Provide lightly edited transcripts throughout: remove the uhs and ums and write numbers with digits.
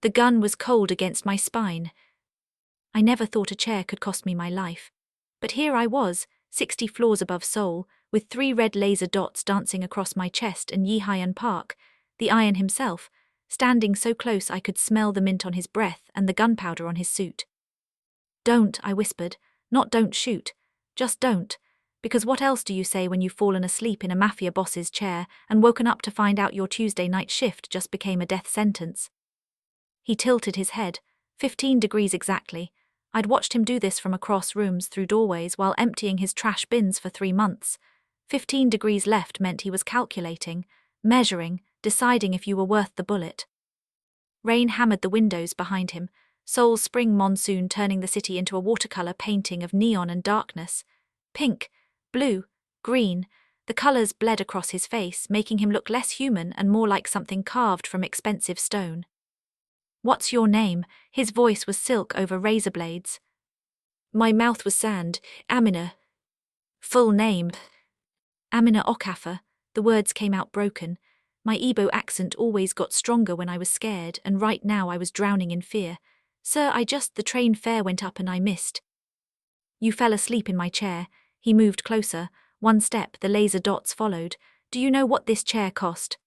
The gun was cold against my spine. I never thought a chair could cost me my life. But here I was, 60 floors above Seoul, with 3 red laser dots dancing across my chest, and Yi-Hyun Park, the Iron himself, standing so close I could smell the mint on his breath and the gunpowder on his suit. "Don't," I whispered, "not don't shoot. Just don't. Because what else do you say when you've fallen asleep in a Mafia boss's chair and woken up to find out your Tuesday night shift just became a death sentence?" He tilted his head, 15 degrees exactly. I'd watched him do this from across rooms through doorways while emptying his trash bins for 3 months. 15 degrees left meant he was calculating, measuring, deciding if you were worth the bullet. Rain hammered the windows behind him, Seoul's spring monsoon turning the city into a watercolor painting of neon and darkness. Pink, blue, green, the colors bled across his face, making him look less human and more like something carved from expensive stone. "What's your name?" His voice was silk over razor blades. My mouth was sand. "Amina." "Full name?" "Amina Okafor." The words came out broken. My Igbo accent always got stronger when I was scared, and right now I was drowning in fear. "Sir, the train fare went up and I missed." "You fell asleep in my chair." He moved closer. 1 step, the laser dots followed. "Do you know what this chair cost?"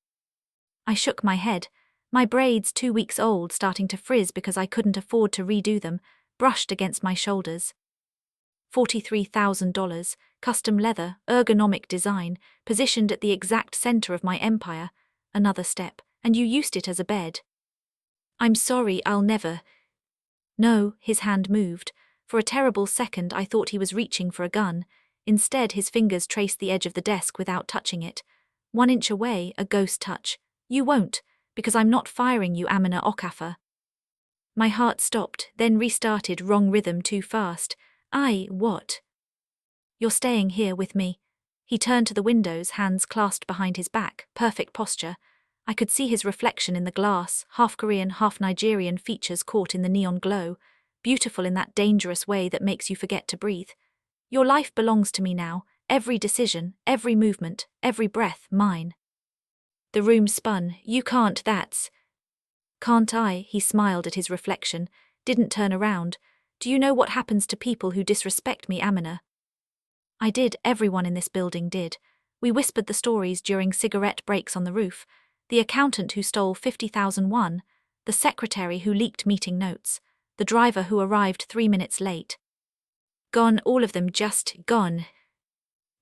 I shook my head. My braids, 2 weeks old, starting to frizz because I couldn't afford to redo them, brushed against my shoulders. $43,000, custom leather, ergonomic design, positioned at the exact center of my empire. Another step, and you used it as a bed. "I'm sorry, I'll never." "No," his hand moved. For a terrible second I thought he was reaching for a gun. Instead, his fingers traced the edge of the desk without touching it. 1 inch away, a ghost touch. "You won't, because I'm not firing you, Amina Okafor." My heart stopped, then restarted, wrong rhythm, too fast. What?" "You're staying here with me." He turned to the windows, hands clasped behind his back, perfect posture. I could see his reflection in the glass, half Korean, half Nigerian features caught in the neon glow, beautiful in that dangerous way that makes you forget to breathe. "Your life belongs to me now, every decision, every movement, every breath, mine." The room spun. "You can't, that's..." "Can't I?" He smiled at his reflection, didn't turn around. "Do you know what happens to people who disrespect me, Amina?" I did, everyone in this building did. We whispered the stories during cigarette breaks on the roof. The accountant who stole 50,001, the secretary who leaked meeting notes, the driver who arrived 3 minutes late. Gone, all of them, just gone.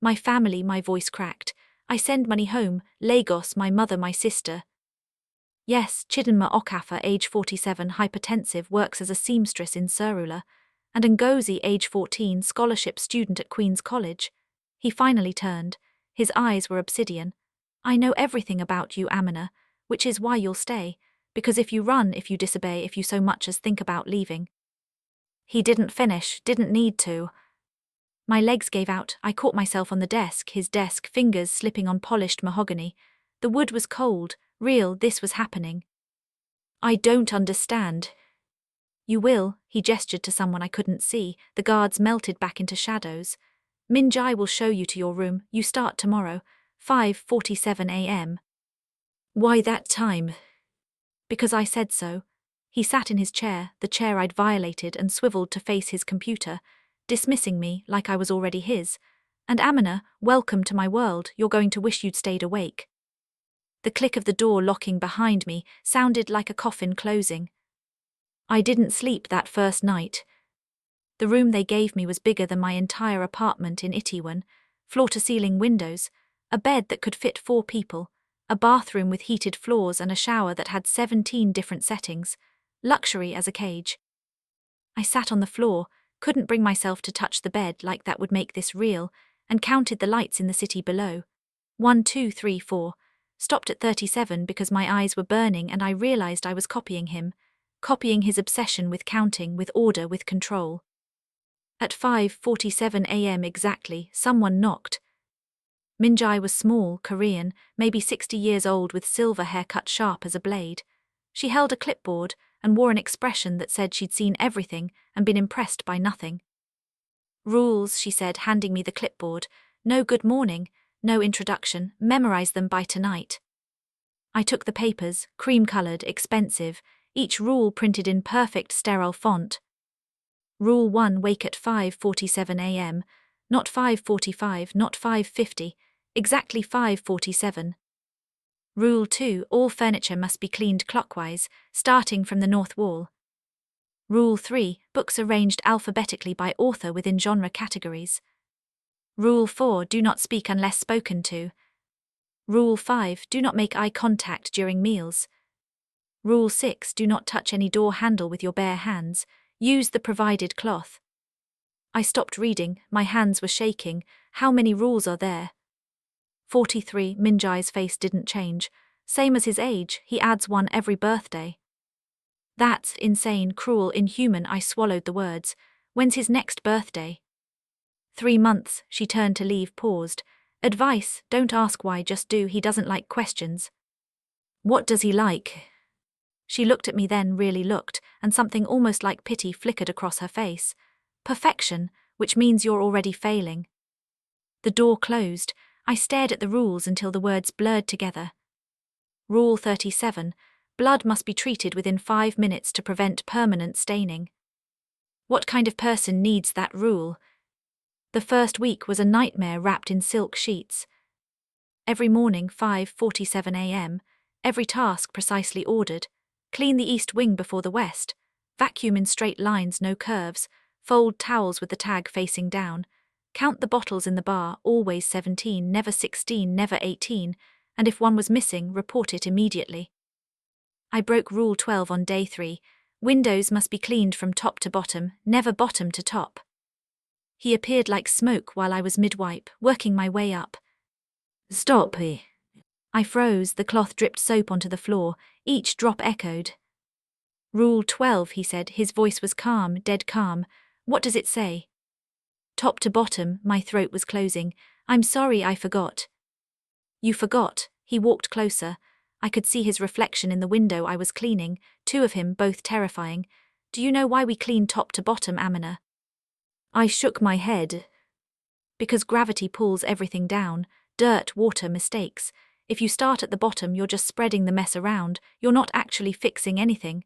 "My family," my voice cracked. "I send money home, Lagos, my mother, my sister." "Yes, Chidinma Okafor, age 47, hypertensive, works as a seamstress in Surula. And Ngozi, age 14, scholarship student at Queen's College." He finally turned. His eyes were obsidian. "I know everything about you, Amina, which is why you'll stay. Because if you run, if you disobey, if you so much as think about leaving..." He didn't finish, didn't need to. My legs gave out. I caught myself on the desk, his desk, fingers slipping on polished mahogany. The wood was cold, real, this was happening. "I don't understand." "You will," he gestured to someone I couldn't see. The guards melted back into shadows. "Minjai will show you to your room. You start tomorrow, 5:47 a.m. "Why that time?" "Because I said so." He sat in his chair, the chair I'd violated, and swiveled to face his computer, dismissing me like I was already his. "And Amina, welcome to my world. You're going to wish you'd stayed awake." The click of the door locking behind me sounded like a coffin closing. I didn't sleep that first night. The room they gave me was bigger than my entire apartment in Itaewon, floor-to-ceiling windows, a bed that could fit 4 people, a bathroom with heated floors and a shower that had 17 different settings, luxury as a cage. I sat on the floor, couldn't bring myself to touch the bed like that would make this real, and counted the lights in the city below. 1, 2, 3, 4. Stopped at 37 because my eyes were burning and I realized I was copying him. Copying his obsession with counting, with order, with control. At 5:47 a.m. exactly, someone knocked. Minjai was small, Korean, maybe 60 years old, with silver hair cut sharp as a blade. She held a clipboard and wore an expression that said she'd seen everything and been impressed by nothing. "Rules," she said, handing me the clipboard. "No good morning, no introduction, memorize them by tonight." I took the papers, cream-colored, expensive, each rule printed in perfect sterile font. Rule 1, wake at 5:47 a.m., not 5:45, not 5:50, exactly 5:47. Rule 2, all furniture must be cleaned clockwise, starting from the north wall. Rule 3, books arranged alphabetically by author within genre categories. Rule 4, do not speak unless spoken to. Rule 5, do not make eye contact during meals. Rule 6, do not touch any door handle with your bare hands, use the provided cloth. I stopped reading, my hands were shaking. How many rules are there? 43, Minjai's face didn't change. Same as his age, he adds one every birthday. That's insane, cruel, inhuman, I swallowed the words. When's his next birthday? 3 months, she turned to leave, paused. Advice, don't ask why, just do, he doesn't like questions. What does he like? She looked at me then, really looked, and something almost like pity flickered across her face. Perfection, which means you're already failing. The door closed. I stared at the rules until the words blurred together. Rule 37, blood must be treated within 5 minutes to prevent permanent staining. What kind of person needs that rule? The first week was a nightmare wrapped in silk sheets. Every morning, 5:47 a.m., every task precisely ordered. Clean the east wing before the west. Vacuum in straight lines, no curves. Fold towels with the tag facing down. Count the bottles in the bar, always 17, never 16, never 18, and if one was missing, report it immediately. I broke Rule 12 on day 3. Windows must be cleaned from top to bottom, never bottom to top. He appeared like smoke while I was mid-wipe, working my way up. Stop here. I froze, the cloth dripped soap onto the floor, each drop echoed. Rule 12, he said, his voice was calm, dead calm. What does it say? Top to bottom, my throat was closing. I'm sorry, I forgot. You forgot. He walked closer. I could see his reflection in the window I was cleaning, 2 of him, both terrifying. Do you know why we clean top to bottom, Amina? I shook my head. Because gravity pulls everything down, dirt, water, mistakes. If you start at the bottom, you're just spreading the mess around, you're not actually fixing anything.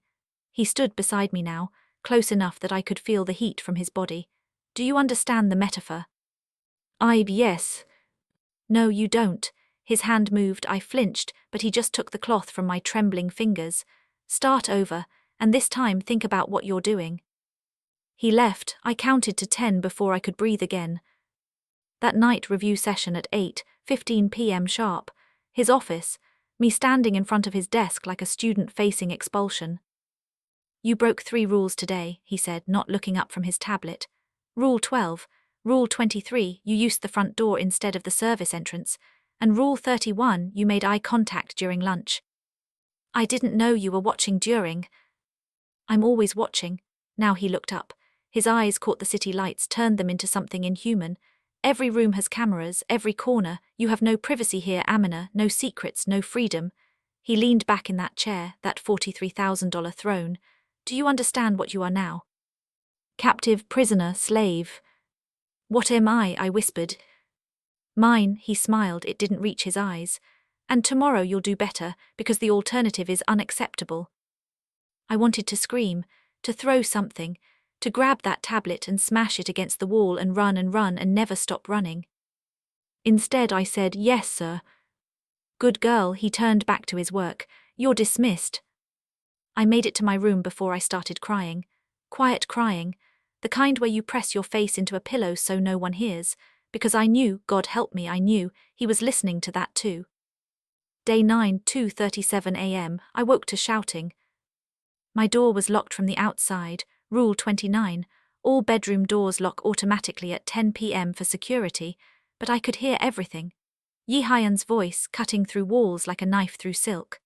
He stood beside me now, close enough that I could feel the heat from his body. Do you understand the metaphor? Yes. No, you don't. His hand moved, I flinched, but he just took the cloth from my trembling fingers. Start over, and this time think about what you're doing. He left. I counted to 10 before I could breathe again. That night review session at 8:15 p.m. sharp. His office, me standing in front of his desk like a student facing expulsion. You broke 3 rules today, he said, not looking up from his tablet. Rule 12, Rule 23, you used the front door instead of the service entrance, and Rule 31, you made eye contact during lunch. I didn't know you were watching during. I'm always watching. Now he looked up. His eyes caught the city lights, turned them into something inhuman. Every room has cameras, every corner. You have no privacy here, Amina, no secrets, no freedom. He leaned back in that chair, that $43,000 throne. Do you understand what you are now? Captive, prisoner, slave. What am I whispered. Mine, he smiled, it didn't reach his eyes. And tomorrow you'll do better, because the alternative is unacceptable. I wanted to scream, to throw something, to grab that tablet and smash it against the wall and run and never stop running. Instead I said, yes, sir. Good girl, he turned back to his work. You're dismissed. I made it to my room before I started crying. Quiet crying. The kind where you press your face into a pillow so no one hears. Because I knew, God help me, I knew, he was listening to that too. Day 9, 2:37 a.m., I woke to shouting. My door was locked from the outside. Rule 29, all bedroom doors lock automatically at 10 p.m. for security, but I could hear everything. Yi Hyan's voice cutting through walls like a knife through silk.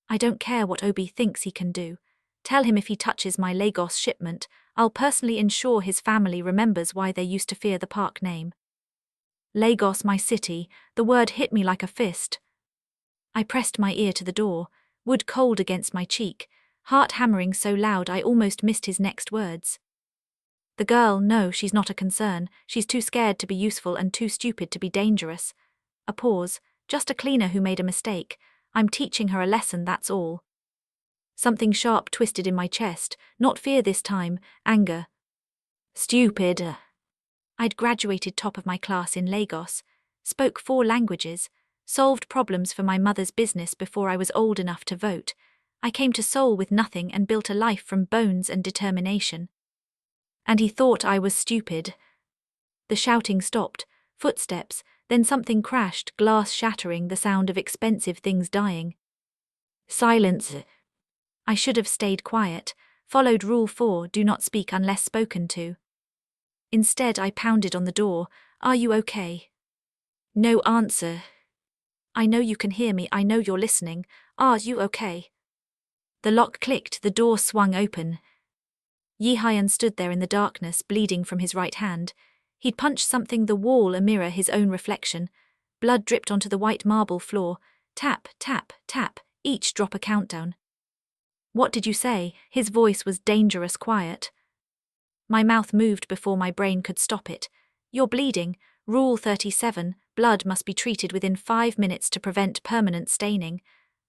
I don't care what Obi thinks he can do. Tell him if he touches my Lagos shipment, I'll personally ensure his family remembers why they used to fear the park name. Lagos, my city, the word hit me like a fist. I pressed my ear to the door, wood cold against my cheek, heart hammering so loud I almost missed his next words. The girl, no, she's not a concern, she's too scared to be useful and too stupid to be dangerous. A pause, just a cleaner who made a mistake. I'm teaching her a lesson, that's all. Something sharp twisted in my chest, not fear this time, anger. Stupid. I'd graduated top of my class in Lagos, spoke 4 languages, solved problems for my mother's business before I was old enough to vote. I came to Seoul with nothing and built a life from bones and determination. And he thought I was stupid. The shouting stopped, footsteps, then something crashed, glass shattering, the sound of expensive things dying. Silence. I should have stayed quiet, followed Rule 4, do not speak unless spoken to. Instead, I pounded on the door. Are you okay? No answer. I know you can hear me, I know you're listening. Are you okay? The lock clicked, the door swung open. Yi Hyun stood there in the darkness, bleeding from his right hand. He'd punched something, the wall, a mirror, his own reflection. Blood dripped onto the white marble floor. Tap, tap, tap, each drop a countdown. What did you say? His voice was dangerous quiet. My mouth moved before my brain could stop it. You're bleeding. Rule 37, blood must be treated within 5 minutes to prevent permanent staining.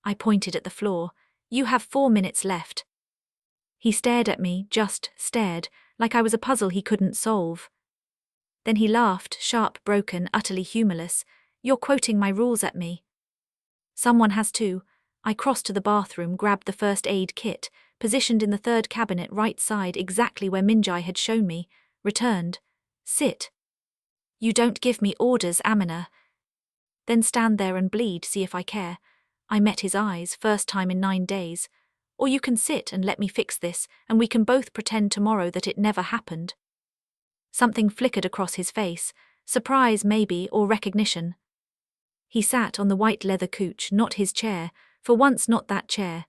I pointed at the floor. You have 4 minutes left. He stared at me, just stared, like I was a puzzle he couldn't solve. Then he laughed, sharp, broken, utterly humorless. You're quoting my rules at me. Someone has to. I crossed to the bathroom, grabbed the first aid kit, positioned in the 3rd cabinet right side exactly where Minjai had shown me, returned. Sit. You don't give me orders, Amina. Then stand there and bleed, see if I care. I met his eyes, first time in 9 days. Or you can sit and let me fix this, and we can both pretend tomorrow that it never happened. Something flickered across his face, surprise maybe, or recognition. He sat on the white leather couch, not his chair, for once not that chair.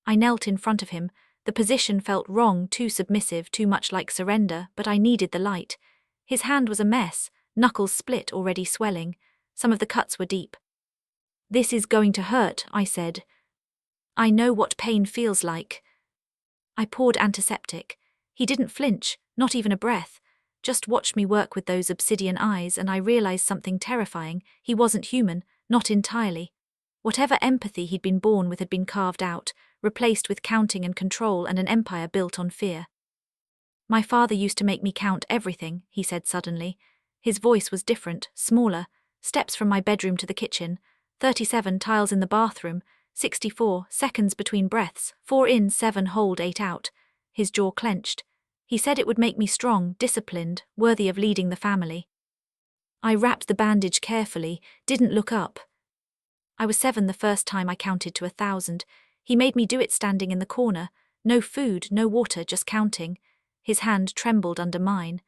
I knelt in front of him. The position felt wrong, too submissive, too much like surrender, but I needed the light. His hand was a mess, knuckles split, already swelling. Some of the cuts were deep. This is going to hurt, I said. I know what pain feels like. I poured antiseptic. He didn't flinch, not even a breath. Just watched me work with those obsidian eyes, and I realized something terrifying. He wasn't human, not entirely. Whatever empathy he'd been born with had been carved out, replaced with counting and control, and an empire built on fear. My father used to make me count everything, he said suddenly. His voice was different, smaller. Steps from my bedroom to the kitchen, 37 tiles in the bathroom, 64 seconds between breaths, 4 in, 7 hold, 8 out. His jaw clenched. He said it would make me strong, disciplined, worthy of leading the family. I wrapped the bandage carefully, didn't look up. I was 7 the first time I counted to 1,000. He made me do it standing in the corner. No food, no water, just counting. His hand trembled under mine.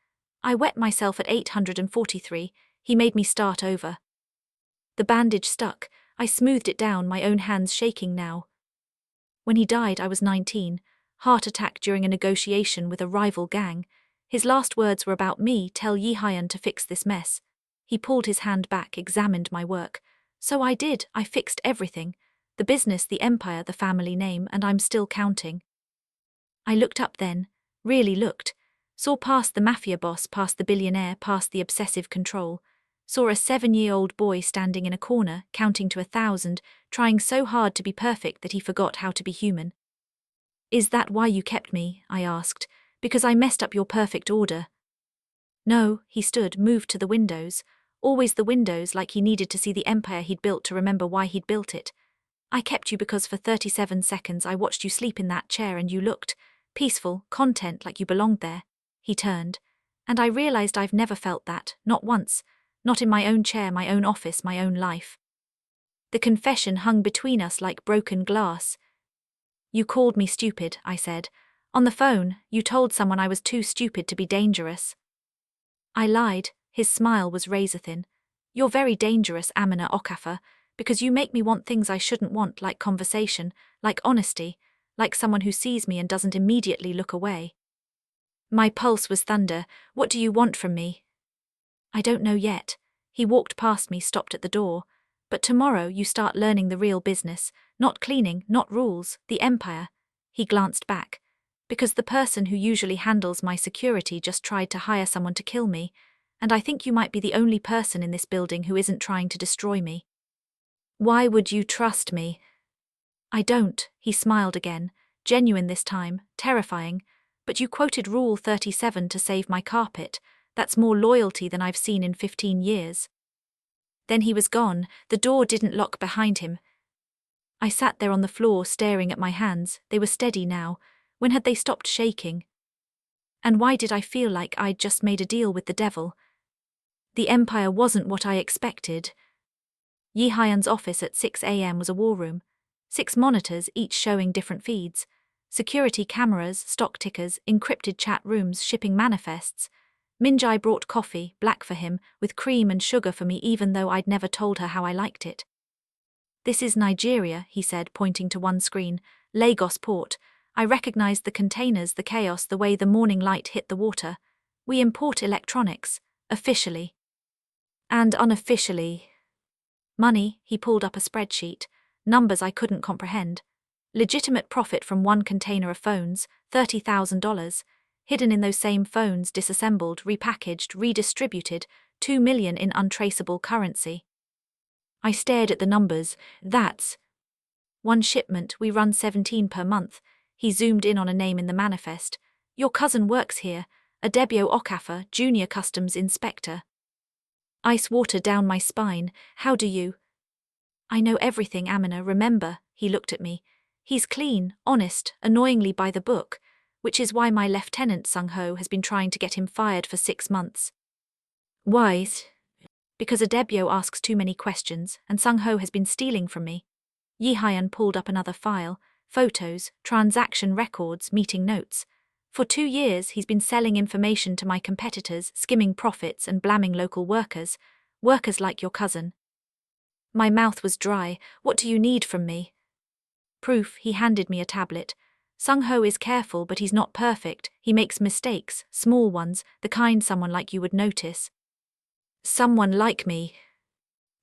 I wet myself at 843. He made me start over. The bandage stuck. I smoothed it down, my own hands shaking now. When he died, I was 19. Heart attack during a negotiation with a rival gang. His last words were about me, tell Yi Hyun to fix this mess. He pulled his hand back, examined my work. So I did, I fixed everything. The business, the empire, the family name, and I'm still counting. I looked up then, really looked. Saw past the Mafia boss, past the billionaire, past the obsessive control. Saw a 7-year-old boy standing in a corner, counting to 1,000, trying so hard to be perfect that he forgot how to be human. Is that why you kept me? I asked. Because I messed up your perfect order. No, he stood, moved to the windows. Always the windows, like he needed to see the empire he'd built to remember why he'd built it. I kept you because for 37 seconds I watched you sleep in that chair and you looked peaceful, content, like you belonged there. He turned. And I realized I've never felt that, not once. Not in my own chair, my own office, my own life. The confession hung between us like broken glass. You called me stupid, I said. On the phone, you told someone I was too stupid to be dangerous. I lied. His smile was razor-thin. You're very dangerous, Amina Okafor, because you make me want things I shouldn't want, like conversation, like honesty, like someone who sees me and doesn't immediately look away. My pulse was thunder. What do you want from me? I don't know yet. He walked past me, stopped at the door. But tomorrow you start learning the real business, not cleaning, not rules, the empire. He glanced back. Because the person who usually handles my security just tried to hire someone to kill me, and I think you might be the only person in this building who isn't trying to destroy me. Why would you trust me? I don't, he smiled again, genuine this time, terrifying. But you quoted Rule 37 to save my carpet. That's more loyalty than I've seen in 15 years. Then he was gone, the door didn't lock behind him. I sat there on the floor staring at my hands, they were steady now. When had they stopped shaking? And why did I feel like I'd just made a deal with the devil? The empire wasn't what I expected. Yi Hyan's office at 6 a.m. was a war room. 6 monitors, each showing different feeds. Security cameras, stock tickers, encrypted chat rooms, shipping manifests. Minjai brought coffee, black for him, with cream and sugar for me even though I'd never told her how I liked it. This is Nigeria, he said, pointing to one screen. Lagos port. I recognized the containers, the chaos, the way the morning light hit the water. We import electronics, officially. And unofficially. Money, he pulled up a spreadsheet. Numbers I couldn't comprehend. Legitimate profit from one container of phones, $30,000. Hidden in those same phones, disassembled, repackaged, redistributed, $2 million in untraceable currency. I stared at the numbers. That's one shipment, we run 17 per month. He zoomed in on a name in the manifest. Your cousin works here, Adebio Okafor, Junior Customs Inspector. Ice water down my spine. How do you? I know everything, Amina, remember, he looked at me. He's clean, honest, annoyingly by the book, which is why my lieutenant Sung-ho has been trying to get him fired for 6 months. Why? Because Adebio asks too many questions, and Sung-ho has been stealing from me. Yi Hyan pulled up another file, photos, transaction records, meeting notes. For 2 years he's been selling information to my competitors, skimming profits and blaming local workers like your cousin. My mouth was dry. What do you need from me? Proof, he handed me a tablet. Sung-ho is careful, but he's not perfect. He makes mistakes, small ones, the kind someone like you would notice. Someone like me.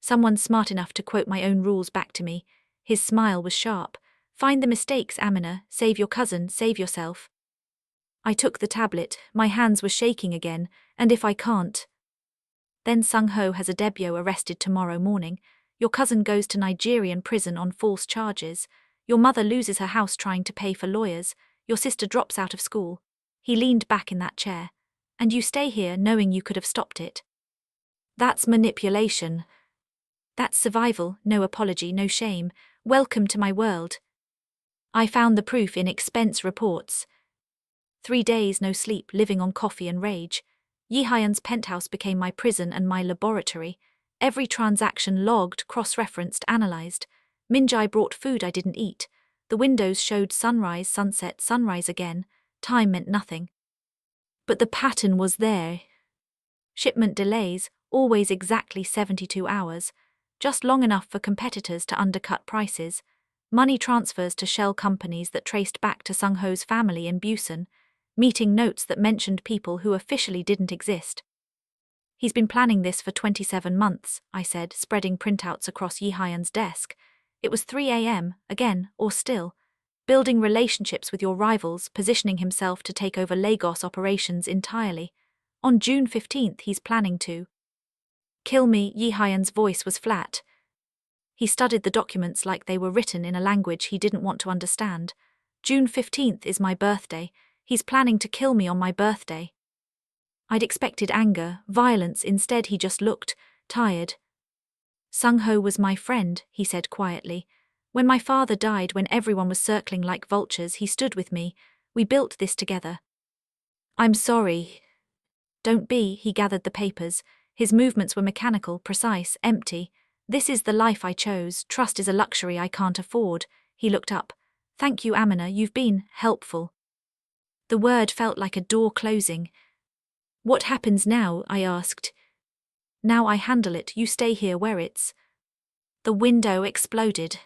Someone smart enough to quote my own rules back to me. His smile was sharp. Find the mistakes, Amina. Save your cousin, save yourself. I took the tablet. My hands were shaking again. And if I can't? Then Sung-ho has Adebio arrested tomorrow morning. Your cousin goes to Nigerian prison on false charges. Your mother loses her house trying to pay for lawyers. Your sister drops out of school. He leaned back in that chair. And you stay here knowing you could have stopped it. That's manipulation. That's survival, no apology, no shame. Welcome to my world. I found the proof in expense reports. 3 days, no sleep, living on coffee and rage. Yi Hyan's penthouse became my prison and my laboratory. Every transaction logged, cross-referenced, analyzed. Minjai brought food I didn't eat. The windows showed sunrise, sunset, sunrise again. Time meant nothing. But the pattern was there. Shipment delays, always exactly 72 hours. Just long enough for competitors to undercut prices. Money transfers to shell companies that traced back to Sung-ho's family in Busan. Meeting notes that mentioned people who officially didn't exist. He's been planning this for 27 months, I said, spreading printouts across Yi Hyan's desk. It was 3 a.m., again, or still. Building relationships with your rivals, positioning himself to take over Lagos operations entirely. On June 15th, he's planning to kill me. Yi Hyan's voice was flat. He studied the documents like they were written in a language he didn't want to understand. June 15th is my birthday. He's planning to kill me on my birthday. I'd expected anger, violence, instead he just looked tired. Sung-ho was my friend, he said quietly. When my father died, when everyone was circling like vultures, he stood with me. We built this together. I'm sorry. Don't be, he gathered the papers. His movements were mechanical, precise, empty. This is the life I chose. Trust is a luxury I can't afford. He looked up. Thank you, Amina, you've been helpful. The word felt like a door closing. What happens now? I asked. Now I handle it, you stay here where it's. The window exploded.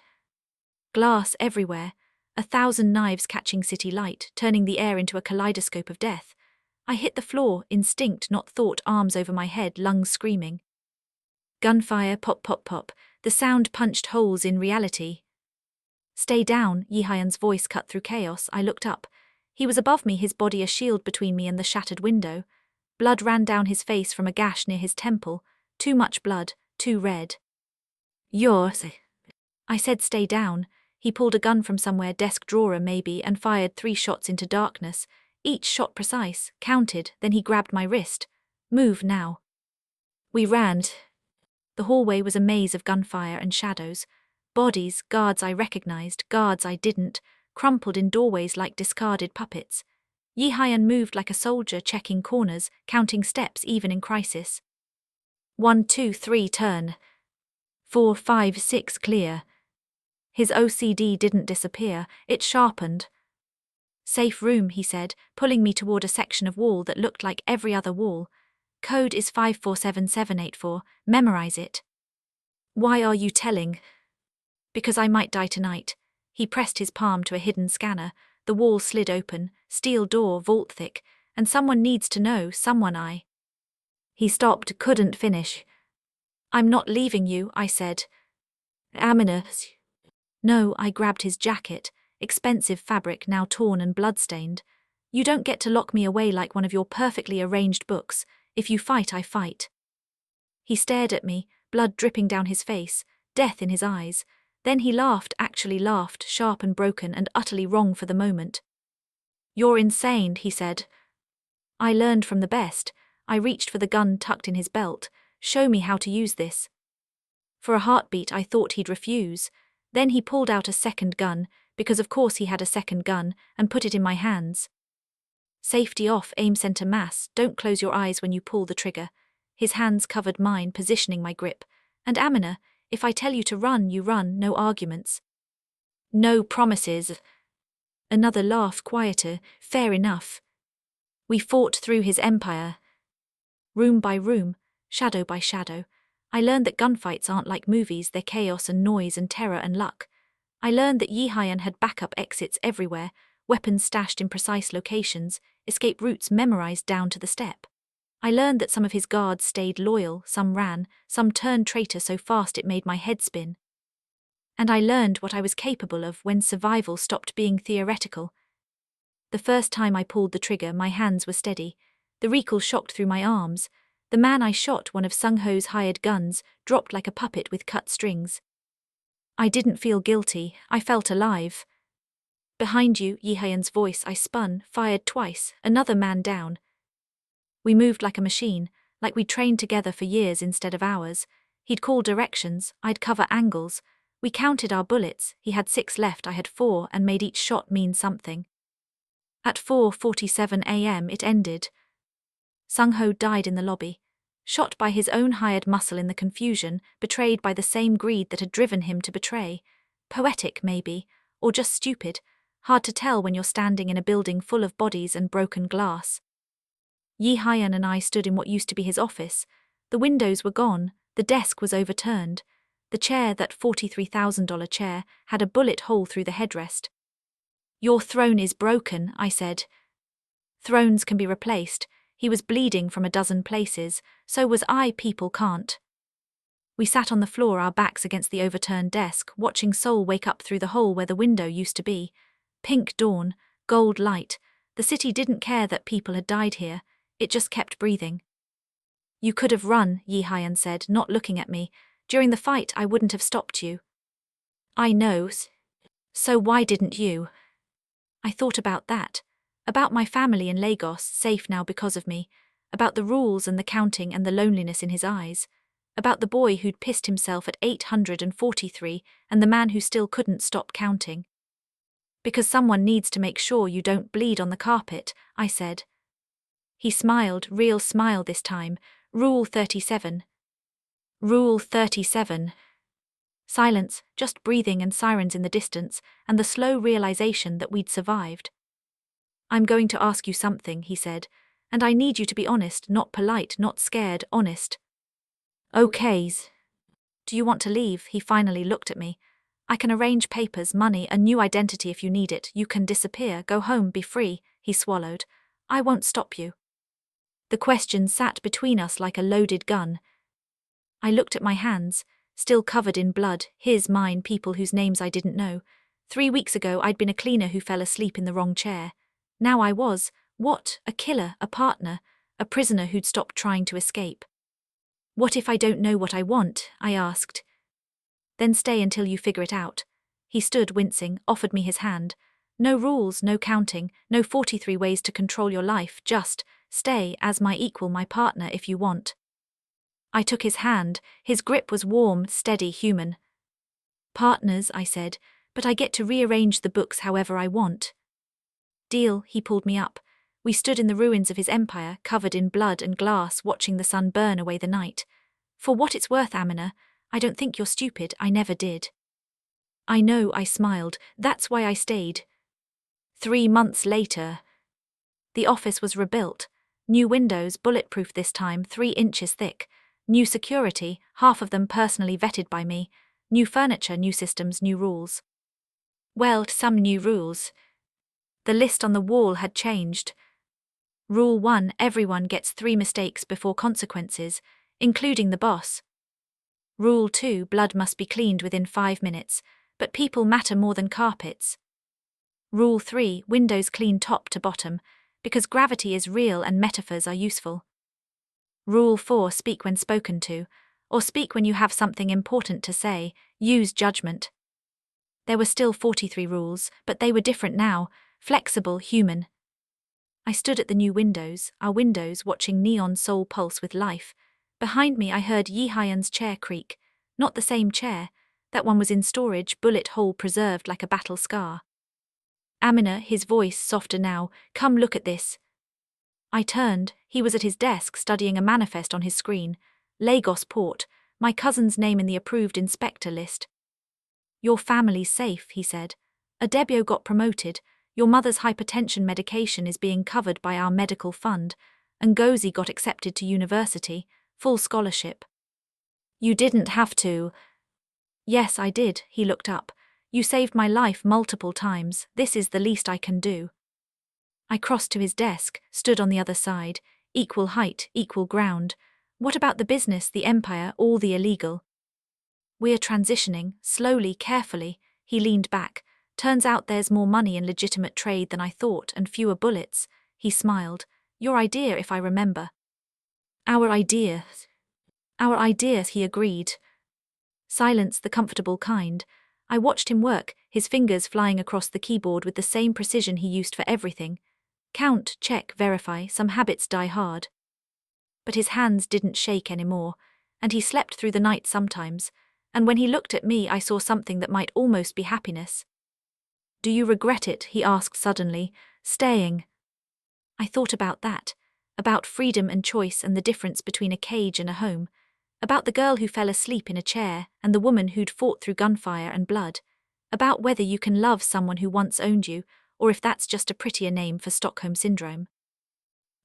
Glass everywhere, 1,000 knives catching city light, turning the air into a kaleidoscope of death. I hit the floor, instinct not thought, arms over my head, lungs screaming. Gunfire, pop, pop, pop. The sound punched holes in reality. Stay down, Yi Hyan's voice cut through chaos. I looked up. He was above me, his body a shield between me and the shattered window. Blood ran down his face from a gash near his temple. Too much blood, too red. Yours. I said stay down. He pulled a gun from somewhere, desk drawer maybe, and fired 3 shots into darkness. Each shot precise, counted, then he grabbed my wrist. Move now. We ran. The hallway was a maze of gunfire and shadows. Bodies, guards I recognized, guards I didn't, crumpled in doorways like discarded puppets. Yi-Hyan moved like a soldier, checking corners, counting steps even in crisis. 1, 2, 3, turn. 4, 5, 6, clear. His OCD didn't disappear, it sharpened. Safe room, he said, pulling me toward a section of wall that looked like every other wall. Code is 547784, memorize it. Why are you telling? Because I might die tonight. He pressed his palm to a hidden scanner, the wall slid open, steel door, vault thick, and someone needs to know, someone I. He stopped, couldn't finish. I'm not leaving you, I said. Amina. No, I grabbed his jacket, expensive fabric now torn and bloodstained. You don't get to lock me away like one of your perfectly arranged books. If you fight, I fight. He stared at me, blood dripping down his face, death in his eyes. Then he laughed, actually laughed, sharp and broken and utterly wrong for the moment. You're insane, he said. I learned from the best. I reached for the gun tucked in his belt. Show me how to use this. For a heartbeat I thought he'd refuse. Then he pulled out a second gun, because of course he had a second gun, and put it in my hands. Safety off, aim center mass, don't close your eyes when you pull the trigger. His hands covered mine, positioning my grip. And Amina, if I tell you to run, you run, no arguments. No promises. Another laugh, quieter, fair enough. We fought through his empire. Room by room, shadow by shadow. I learned that gunfights aren't like movies, they're chaos and noise and terror and luck. I learned that Yi-Hyan had backup exits everywhere, weapons stashed in precise locations, escape routes memorized down to the step. I learned that some of his guards stayed loyal, some ran, some turned traitor so fast it made my head spin. And I learned what I was capable of when survival stopped being theoretical. The first time I pulled the trigger, my hands were steady. The recoil shocked through my arms. The man I shot, one of Sung-Ho's hired guns, dropped like a puppet with cut strings. I didn't feel guilty, I felt alive. Behind you, Yi-Hyan's voice, I spun, fired twice, another man down. We moved like a machine, like we'd trained together for years instead of hours. He'd call directions, I'd cover angles. We counted our bullets, he had 6 left, I had 4, and made each shot mean something. At 4:47 a.m. it ended. Sung-Ho died in the lobby, shot by his own hired muscle in the confusion, betrayed by the same greed that had driven him to betray. Poetic, maybe, or just stupid. Hard to tell when you're standing in a building full of bodies and broken glass. Yi-Hyan and I stood in what used to be his office. The windows were gone, the desk was overturned. The chair, that $43,000 chair, had a bullet hole through the headrest. Your throne is broken, I said. Thrones can be replaced. He was bleeding from a dozen places, so was I, people can't. We sat on the floor, our backs against the overturned desk, watching Seoul wake up through the hole where the window used to be. Pink dawn, gold light. The city didn't care that people had died here, it just kept breathing. You could have run, Yi-Hyan said, not looking at me. During the fight I wouldn't have stopped you. I know. So why didn't you? I thought about that. About my family in Lagos, safe now because of me. About the rules and the counting and the loneliness in his eyes. About the boy who'd pissed himself at 843 and the man who still couldn't stop counting. Because someone needs to make sure you don't bleed on the carpet, I said. He smiled, real smile this time. Rule 37. Rule 37. Silence, just breathing and sirens in the distance, and the slow realization that we'd survived. I'm going to ask you something, he said, and I need you to be honest, not polite, not scared, honest. Okay. Do you want to leave? He finally looked at me. I can arrange papers, money, a new identity if you need it. You can disappear, go home, be free, he swallowed. I won't stop you. The question sat between us like a loaded gun. I looked at my hands, still covered in blood, his, mine, people whose names I didn't know. 3 weeks ago I'd been a cleaner who fell asleep in the wrong chair. Now I was, what, a killer, a partner, a prisoner who'd stopped trying to escape. What if I don't know what I want? I asked. Then stay until you figure it out. He stood wincing, offered me his hand. No rules, no counting, no 43 ways to control your life, just stay as my equal, my partner if you want. I took his hand. His grip was warm, steady, human. Partners, I said, but I get to rearrange the books however I want. Deal, he pulled me up. We stood in the ruins of his empire, covered in blood and glass, watching the sun burn away the night. For what it's worth, Amina, I don't think you're stupid, I never did. I know, I smiled, that's why I stayed. 3 months later. The office was rebuilt. New windows, bulletproof this time, 3 inches thick. New security, half of them personally vetted by me. New furniture, new systems, new rules. Well, some new rules. The list on the wall had changed. Rule 1, everyone gets 3 mistakes before consequences, including the boss. Rule 2, blood must be cleaned within 5 minutes, but people matter more than carpets. Rule 3, windows clean top to bottom, because gravity is real and metaphors are useful. Rule 4, speak when spoken to, or speak when you have something important to say, use judgment. There were still 43 rules, but they were different now, flexible, human. I stood at the new windows, our windows, watching neon soul pulse with life. Behind me I heard Yi Hyan's chair creak. Not the same chair. That one was in storage, bullet hole preserved like a battle scar. Amina, his voice softer now, come look at this. I turned. He was at his desk studying a manifest on his screen. Lagos Port, my cousin's name in the approved inspector list. Your family's safe, he said. Adebio got promoted. Your mother's hypertension medication is being covered by our medical fund. Ngozi got accepted to university, full scholarship. You didn't have to. Yes, I did, he looked up. You saved my life multiple times. This is the least I can do. I crossed to his desk, stood on the other side. Equal height, equal ground. What about the business, the empire, all the illegal? We're transitioning, slowly, carefully. He leaned back. Turns out there's more money in legitimate trade than I thought, and fewer bullets. He smiled. Your idea, if I remember. Our idea. Our idea, he agreed. Silence, the comfortable kind. I watched him work, his fingers flying across the keyboard with the same precision he used for everything. Count, check, verify, some habits die hard. But his hands didn't shake anymore, and he slept through the night sometimes, and when he looked at me I saw something that might almost be happiness. Do you regret it, he asked suddenly, staying? I thought about that, about freedom and choice and the difference between a cage and a home, about the girl who fell asleep in a chair and the woman who'd fought through gunfire and blood, about whether you can love someone who once owned you, or if that's just a prettier name for Stockholm Syndrome.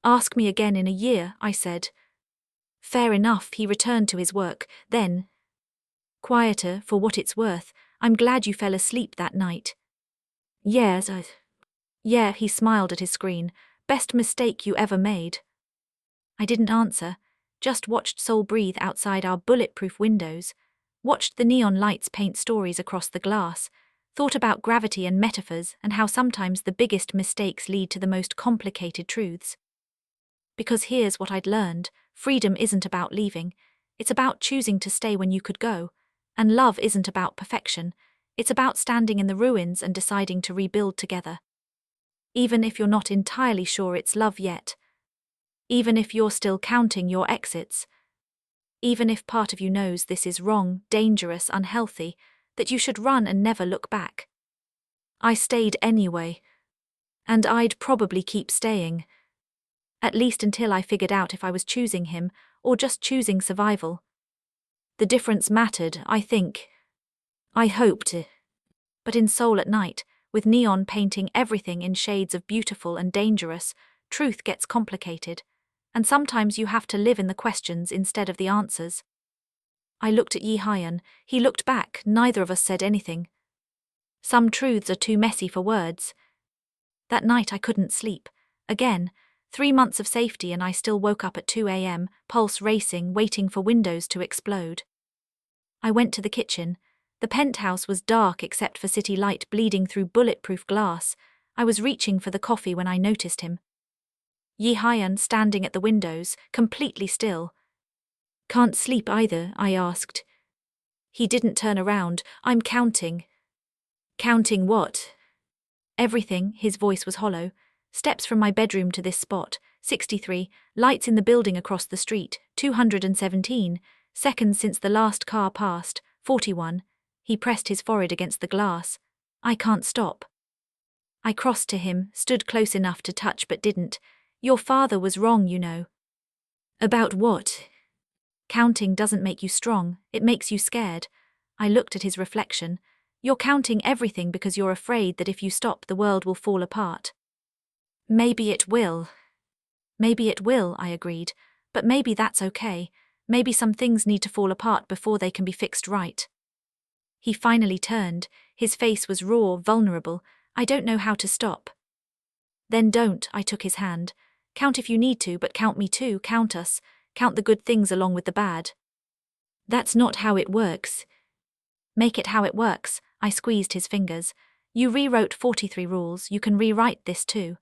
Ask me again in a year, I said. Fair enough, he returned to his work, then. Quieter, for what it's worth, I'm glad you fell asleep that night. Yes, Yeah, he smiled at his screen. Best mistake you ever made. I didn't answer, just watched Soul breathe outside our bulletproof windows, watched the neon lights paint stories across the glass, thought about gravity and metaphors and how sometimes the biggest mistakes lead to the most complicated truths. Because here's what I'd learned, freedom isn't about leaving, it's about choosing to stay when you could go, and love isn't about perfection, it's about standing in the ruins and deciding to rebuild together. Even if you're not entirely sure it's love yet. Even if you're still counting your exits. Even if part of you knows this is wrong, dangerous, unhealthy, that you should run and never look back. I stayed anyway. And I'd probably keep staying. At least until I figured out if I was choosing him, or just choosing survival. The difference mattered, I think. I hoped. But in Soul at night, with neon painting everything in shades of beautiful and dangerous, truth gets complicated, and sometimes you have to live in the questions instead of the answers. I looked at Yi Hyan, he looked back, neither of us said anything. Some truths are too messy for words. That night I couldn't sleep. Again, 3 months of safety and I still woke up at 2 a.m., pulse racing, waiting for windows to explode. I went to the kitchen. The penthouse was dark except for city light bleeding through bulletproof glass. I was reaching for the coffee when I noticed him. Yi Hyan standing at the windows, completely still. Can't sleep either, I asked. He didn't turn around. I'm counting. Counting what? Everything, his voice was hollow. Steps from my bedroom to this spot, 63, lights in the building across the street, 217, seconds since the last car passed, 41. He pressed his forehead against the glass. I can't stop. I crossed to him, stood close enough to touch but didn't. Your father was wrong, you know. About what? Counting doesn't make you strong, it makes you scared. I looked at his reflection. You're counting everything because you're afraid that if you stop the world will fall apart. Maybe it will. Maybe it will, I agreed. But maybe that's okay. Maybe some things need to fall apart before they can be fixed right. He finally turned. His face was raw, vulnerable. I don't know how to stop. Then don't, I took his hand. Count if you need to, but count me too, count us. Count the good things along with the bad. That's not how it works. Make it how it works, I squeezed his fingers. You rewrote 43 rules, you can rewrite this too.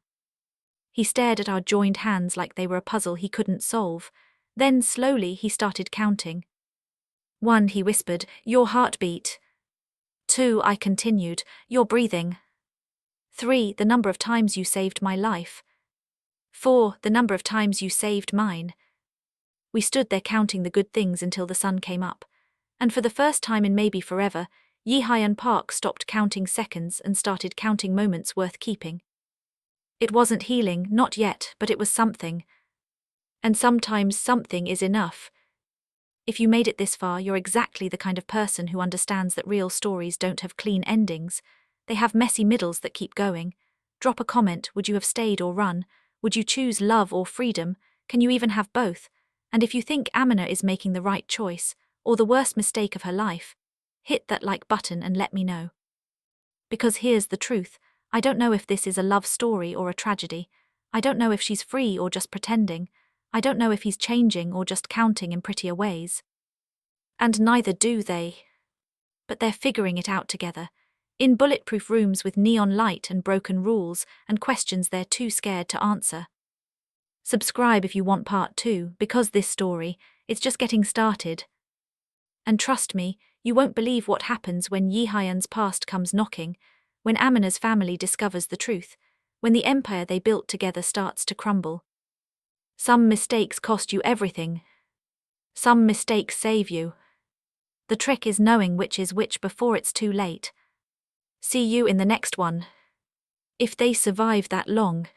He stared at our joined hands like they were a puzzle he couldn't solve. Then, slowly, he started counting. 1, he whispered, your heartbeat. 2, I continued, your breathing. 3, the number of times you saved my life. 4, the number of times you saved mine. We stood there counting the good things until the sun came up. And for the first time in maybe forever, Yi-Hyun Park stopped counting seconds and started counting moments worth keeping. It wasn't healing, not yet, but it was something. And sometimes something is enough. If you made it this far, you're exactly the kind of person who understands that real stories don't have clean endings. They have messy middles that keep going. Drop a comment, would you have stayed or run? Would you choose love or freedom? Can you even have both? And if you think Amina is making the right choice, or the worst mistake of her life, hit that like button and let me know. Because here's the truth, I don't know if this is a love story or a tragedy. I don't know if she's free or just pretending. I don't know if he's changing or just counting in prettier ways. And neither do they. But they're figuring it out together, in bulletproof rooms with neon light and broken rules and questions they're too scared to answer. Subscribe if you want part 2, because this story, it's just getting started. And trust me, you won't believe what happens when Yi-Hyun's past comes knocking, when Amina's family discovers the truth, when the empire they built together starts to crumble. Some mistakes cost you everything. Some mistakes save you. The trick is knowing which is which before it's too late. See you in the next one. If they survive that long.